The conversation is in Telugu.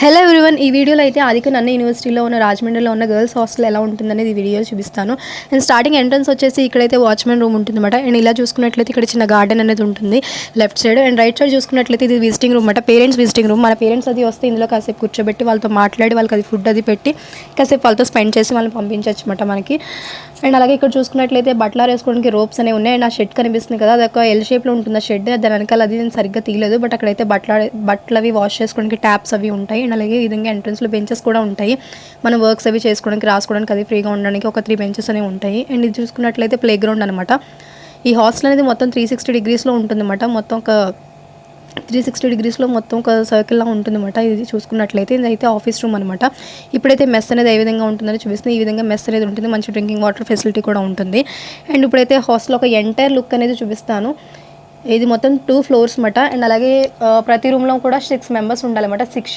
హలో ఎవ్రీవన్, ఈ వీడియోలో అయితే ఆదిక నన్న యూనివర్సిటీలో ఉన్న రాజమండ్రిలో ఉన్న గర్ల్స్ హాస్టల్ ఎలా ఉంటుందనేది ఈ వీడియో చూపిస్తాను. అండ్ స్టార్టింగ్ ఎంట్రన్స్ వచ్చేసి ఇక్కడైతే వాచ్మెన్ రూమ్ ఉంటుందన్నమాట. అండ్ ఇలా చూసుకున్నట్లయితే ఇక్కడ చిన్న గార్డెన్ అనేది ఉంటుంది left side. And right side చూసుకున్నట్లయితే ఇది విజిటింగ్ రూమ్ అన్నమాట, పేరెంట్స్ విజిటింగ్ రూమ్. మన పేరెంట్స్ అది వస్తే ఇందులో కాసేపు కూర్చోబెట్టి వాళ్ళతో మాట్లాడి వాళ్ళకి అది ఫుడ్ అది పెట్టి కాసేపు వాళ్ళతో స్పెండ్ చేసి వాళ్ళని పంపించవచ్చు అన్నమాట మనకి. అండ్ అలాగే ఇక్కడ చూసుకున్నట్లయితే బట్టలు వేసుకోవడానికి రోప్స్ అనేవి ఉన్నాయి. అండ్ ఆ షెడ్ కనిపిస్తుంది కదా, అది ఒక ఎల్ షేప్లో ఉంటుంది ఆ షెడ్. దాని వెనకాల అది నేను సరిగ్గా తీయలేదు, బట్ అక్కడైతే బట్టలు అవి వాష్ చేసుకోవడానికి ట్యాప్స్ అవి ఉంటాయి. అండ్ అలాగే ఈ విధంగా ఎంట్రన్స్లో బెంచెస్ కూడా ఉంటాయి, మనం వర్క్స్ అవి చేసుకోవడానికి రాసుకోవడానికి అది ఫ్రీగా ఉండడానికి ఒక 3 బెంచెస్ అనేవి ఉంటాయి. అండ్ ఇది చూసుకున్నట్లయితే ప్లే గ్రౌండ్ అనమాట. ఈ హాస్టల్ అనేది మొత్తం 360 డిగ్రీస్లో ఉంటుందన్నమాట. మొత్తం ఒక 360 డిగ్రీస్లో మొత్తం ఒక సర్కిల్లా ఉంటుందన్నమాట. ఇది చూసుకున్నట్లయితే ఇదైతే ఆఫీస్ రూమ్ అనమాట. ఇప్పుడైతే మెస్ అనేది ఏ విధంగా ఉంటుందని చూపిస్తుంది. ఈ విధంగా మెస్ అనేది ఉంటుంది, మంచి డ్రింకింగ్ వాటర్ ఫెసిలిటీ కూడా ఉంటుంది. అండ్ ఇప్పుడైతే హాస్టల్ ఒక ఎంటైర్ లుక్ అనేది చూపిస్తాను. ఇది మొత్తం 2 ఫ్లోర్స్ అన్నమాట. అండ్ అలాగే ప్రతి రూమ్లో కూడా 6 మెంబర్స్ ఉండాలన్నమాట. 6